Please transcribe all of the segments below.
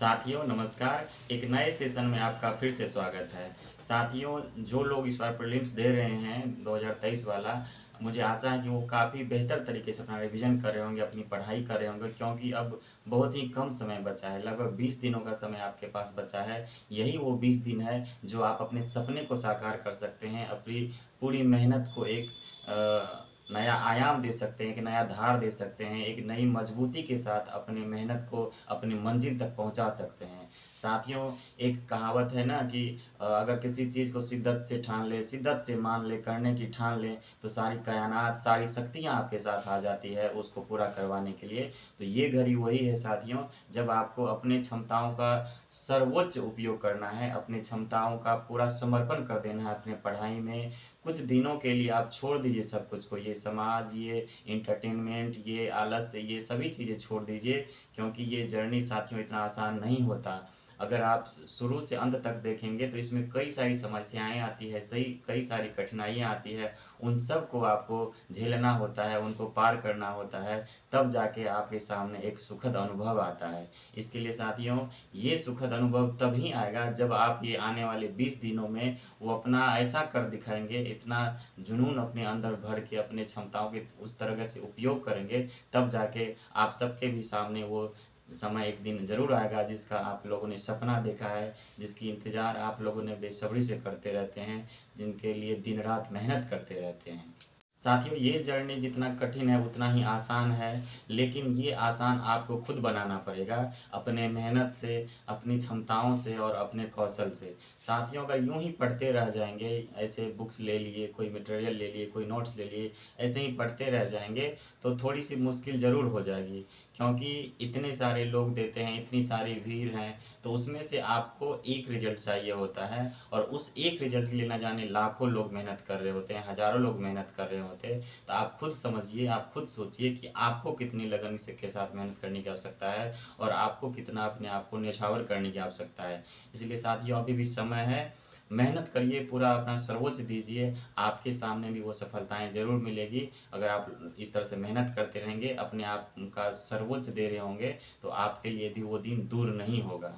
साथियों नमस्कार। एक नए सेशन में आपका फिर से स्वागत है। साथियों, जो लोग इस बार प्रीलिम्स दे रहे हैं 2023 वाला, मुझे आशा है कि वो काफ़ी बेहतर तरीके से अपना रिवीजन कर रहे होंगे, अपनी पढ़ाई कर रहे होंगे, क्योंकि अब बहुत ही कम समय बचा है। लगभग 20 दिनों का समय आपके पास बचा है। यही वो 20 दिन है जो आप अपने सपने को साकार कर सकते हैं, अपनी पूरी मेहनत को एक नया आयाम दे सकते हैं, एक नया धार दे सकते हैं, एक नई मजबूती के साथ अपनी मेहनत को अपनी मंजिल तक पहुंचा सकते हैं। साथियों, एक कहावत है ना कि अगर किसी चीज़ को शिद्दत से ठान ले, शिद्दत से मान ले, करने की ठान ले, तो सारी कायनात, सारी शक्तियाँ आपके साथ आ जाती है उसको पूरा करवाने के लिए। तो ये घड़ी वही है साथियों, जब आपको अपने क्षमताओं का सर्वोच्च उपयोग करना है, अपनी क्षमताओं का पूरा समर्पण कर देना है अपने पढ़ाई में। कुछ दिनों के लिए आप छोड़ दीजिए सब कुछ को, ये समाज, ये इंटरटेनमेंट, ये आलस, ये सभी चीज़ें छोड़ दीजिए, क्योंकि ये जर्नी साथियों इतना आसान नहीं होता। अगर आप शुरू से अंत तक देखेंगे तो इसमें कई सारी समस्याएं आती है, सही कई सारी कठिनाइयाँ आती है। उन सब को आपको झेलना होता है, उनको पार करना होता है, तब जाके आपके सामने एक सुखद अनुभव आता है। इसके लिए साथियों, ये सुखद अनुभव तभी आएगा जब आप ये आने वाले 20 दिनों में वो अपना ऐसा कर दिखाएंगे, इतना जुनून अपने अंदर भर के अपने क्षमताओं के उस तरह से उपयोग करेंगे, तब जाके आप सबके भी सामने वो समय एक दिन ज़रूर आएगा जिसका आप लोगों ने सपना देखा है, जिसकी इंतज़ार आप लोगों ने बेसब्री से करते रहते हैं, जिनके लिए दिन रात मेहनत करते रहते हैं। साथियों, ये जर्नी जितना कठिन है उतना ही आसान है, लेकिन ये आसान आपको खुद बनाना पड़ेगा, अपने मेहनत से, अपनी क्षमताओं से और अपने कौशल से। साथियों, अगर यूं ही पढ़ते रह जाएंगे, ऐसे बुक्स ले लिए, कोई मटेरियल ले लिए, कोई नोट्स ले लिए, ऐसे ही पढ़ते रह जाएंगे, तो थोड़ी सी मुश्किल ज़रूर हो जाएगी, क्योंकि इतने सारे लोग देते हैं, इतनी सारी भीड़ है, तो उसमें से आपको एक रिजल्ट चाहिए होता है, और उस एक रिजल्ट के लिए ना जाने लाखों लोग मेहनत कर रहे होते हैं, हज़ारों लोग मेहनत कर रहे होते हैं। तो आप खुद समझिए, आप खुद सोचिए कि आपको कितनी लगन से के साथ मेहनत करने की आवश्यकता है, और आपको कितना अपने आप को न्यौछावर करने की आवश्यकता है। इसलिए साथियों, अभी भी समय है, मेहनत करिए, पूरा अपना सर्वोच्च दीजिए, आपके सामने भी वो सफलताएं ज़रूर मिलेगी। अगर आप इस तरह से मेहनत करते रहेंगे, अपने आप का सर्वोच्च दे रहे होंगे, तो आपके लिए भी वो दिन दूर नहीं होगा।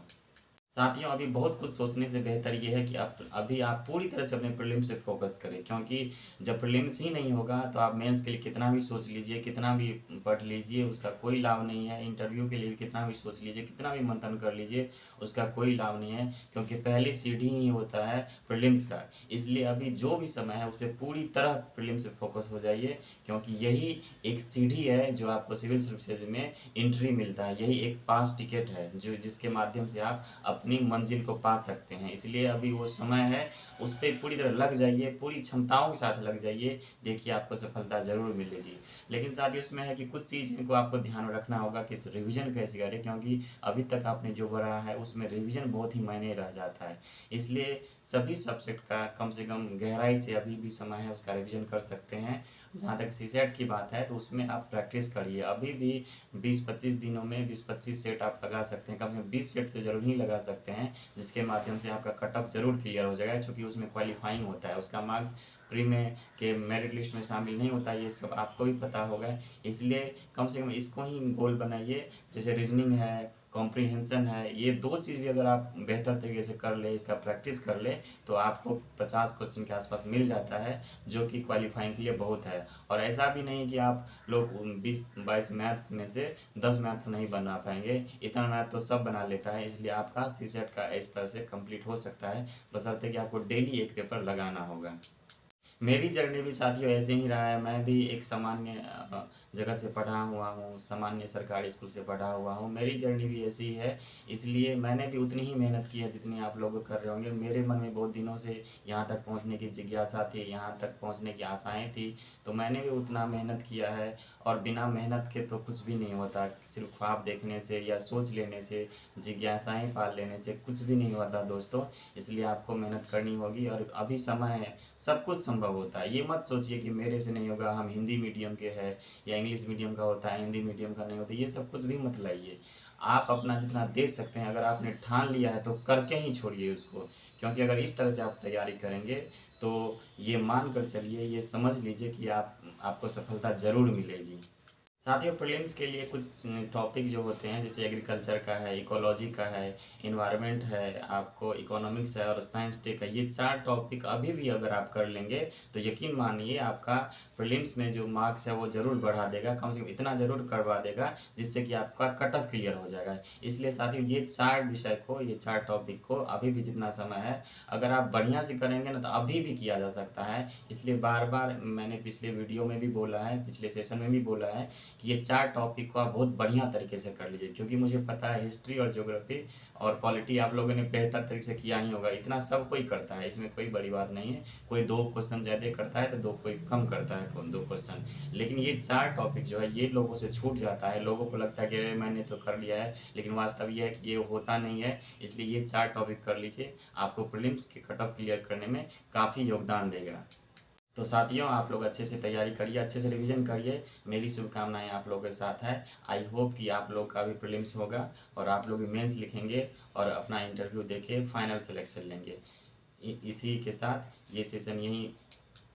साथियों, अभी बहुत कुछ सोचने से बेहतर ये है कि अभी आप पूरी तरह से अपने प्रीलिम्स पे फोकस करें, क्योंकि जब प्रीलिम्स ही नहीं होगा तो आप मेंस के लिए कितना भी सोच लीजिए, कितना भी पढ़ लीजिए, उसका कोई लाभ नहीं है। इंटरव्यू के लिए भी कितना भी सोच लीजिए, कितना भी मंथन कर लीजिए, उसका कोई लाभ नहीं है, क्योंकि पहली सीढ़ी ही होता है प्रीलिम्स का। इसलिए अभी जो भी समय है उस पर पूरी तरह प्रीलिम्स पे फोकस हो जाइए, क्योंकि यही एक सीढ़ी है जो आपको सिविल सर्विसेज में एंट्री मिलता है, यही एक पास टिकट है जो जिसके माध्यम से आप अपनी मंजिल को पा सकते हैं। इसलिए अभी वो समय है, उस पर पूरी तरह लग जाइए, पूरी क्षमताओं के साथ लग जाइए, देखिए आपको सफलता ज़रूर मिलेगी। लेकिन साथ ही उसमें है कि कुछ चीज़ को आपको ध्यान में रखना होगा कि रिवीजन कैसे करें, क्योंकि अभी तक आपने जो पढ़ा है उसमें रिवीजन बहुत ही मायने रह जाता है। इसलिए सभी सब्जेक्ट का कम से कम गहराई से अभी भी समय है उसका रिवीजन कर सकते हैं। जहाँ तक सीसेट की बात है तो उसमें आप प्रैक्टिस करिए, अभी भी 20-25 दिनों में 20-25 सेट आप लगा सकते हैं, कम से कम 20 सेट तो जरूर ही लगा सकते हैं, जिसके माध्यम से आपका कट ऑफ जरूर क्लियर हो जाएगा, क्योंकि उसमें क्वालिफाइंग होता है, उसका मार्क्स प्री में के मेरिट लिस्ट में शामिल नहीं होता, ये सब आपको भी पता होगा। इसलिए कम से कम इसको ही गोल बनाइए। जैसे रीजनिंग है, कॉम्प्रीहेंशन है, ये दो चीज़ भी अगर आप बेहतर तरीके से कर ले, इसका प्रैक्टिस कर ले, तो आपको 50 क्वेश्चन के आसपास मिल जाता है, जो कि क्वालिफाइंग के लिए बहुत है। और ऐसा भी नहीं कि आप लोग 20-22 मैथ्स में से 10 मैथ्स नहीं बना पाएंगे, इतना मैथ तो सब बना लेता है। इसलिए आपका सी सेट का इस तरह से कंप्लीट हो सकता है, बशर्ते कि आपको डेली एक पेपर लगाना होगा। मेरी जर्नी भी साथियों ऐसे ही रहा है। मैं भी एक सामान्य जगह से पढ़ा हुआ हूँ, सामान्य सरकारी स्कूल से पढ़ा हुआ हूँ। मेरी जर्नी भी ऐसी ही है, इसलिए मैंने भी उतनी ही मेहनत की है जितनी आप लोग कर रहे होंगे। मेरे मन में बहुत दिनों से यहाँ तक पहुँचने की जिज्ञासा थी, यहाँ तक पहुँचने की आशाएँ थी, तो मैंने भी उतना मेहनत किया है। और बिना मेहनत के तो कुछ भी नहीं होता, सिर्फ ख्वाब देखने से या सोच लेने से, जिज्ञासाएँ पाल लेने से कुछ भी नहीं होता दोस्तों। इसलिए आपको मेहनत करनी होगी, और अभी समय है, सब कुछ संभव होता है। ये मत सोचिए कि मेरे से नहीं होगा, हम हिंदी मीडियम के हैं, या इंग्लिश मीडियम का होता है, हिंदी मीडियम का नहीं होता, ये सब कुछ भी मत लाइए। आप अपना जितना दे सकते हैं, अगर आपने ठान लिया है तो करके ही छोड़िए उसको, क्योंकि अगर इस तरह से आप तैयारी करेंगे तो ये मान कर चलिए, ये समझ लीजिए कि आपको सफलता ज़रूर मिलेगी। साथियों प्रीलिम्स के लिए कुछ टॉपिक जो होते हैं, जैसे एग्रीकल्चर का है, इकोलॉजी का है, इन्वायरमेंट है, आपको इकोनॉमिक्स है और साइंस टेक है। ये 4 टॉपिक अभी भी अगर आप कर लेंगे तो यकीन मानिए आपका प्रीलिम्स में जो मार्क्स है वो ज़रूर बढ़ा देगा, कम से कम इतना ज़रूर करवा देगा जिससे कि आपका कट ऑफ क्लियर हो जाएगा। इसलिए साथियों ये 4 विषय को, ये 4 टॉपिक को अभी भी जितना समय है, अगर आप बढ़िया से करेंगे ना तो अभी भी किया जा सकता है। इसलिए बार-बार मैंने पिछले वीडियो में भी बोला है, पिछले सेशन में भी बोला है कि ये 4 टॉपिक को आप बहुत बढ़िया तरीके से कर लीजिए, क्योंकि मुझे पता है हिस्ट्री और ज्योग्राफी और पॉलिटी आप लोगों ने बेहतर तरीके से किया ही होगा। इतना सब कोई करता है, इसमें कोई बड़ी बात नहीं है। कोई 2 क्वेश्चन ज़्यादा करता है तो 2 कोई कम करता है, 2 क्वेश्चन। लेकिन ये 4 टॉपिक जो है ये लोगों से छूट जाता है। लोगों को लगता है कि अरे मैंने तो कर लिया है, लेकिन वास्तव ये है कि ये होता नहीं है। इसलिए ये 4 टॉपिक कर लीजिए, आपको प्रीलिम्स के कट ऑफ क्लियर करने में काफ़ी योगदान देगा। तो साथियों आप लोग अच्छे से तैयारी करिए, अच्छे से रिवीजन करिए। मेरी शुभकामनाएं आप लोगों के साथ है। आई होप कि आप लोग का भी प्रीलिम्स होगा और आप लोग भी मेंस लिखेंगे और अपना इंटरव्यू देके फाइनल सिलेक्शन लेंगे। इसी के साथ ये सेशन यहीं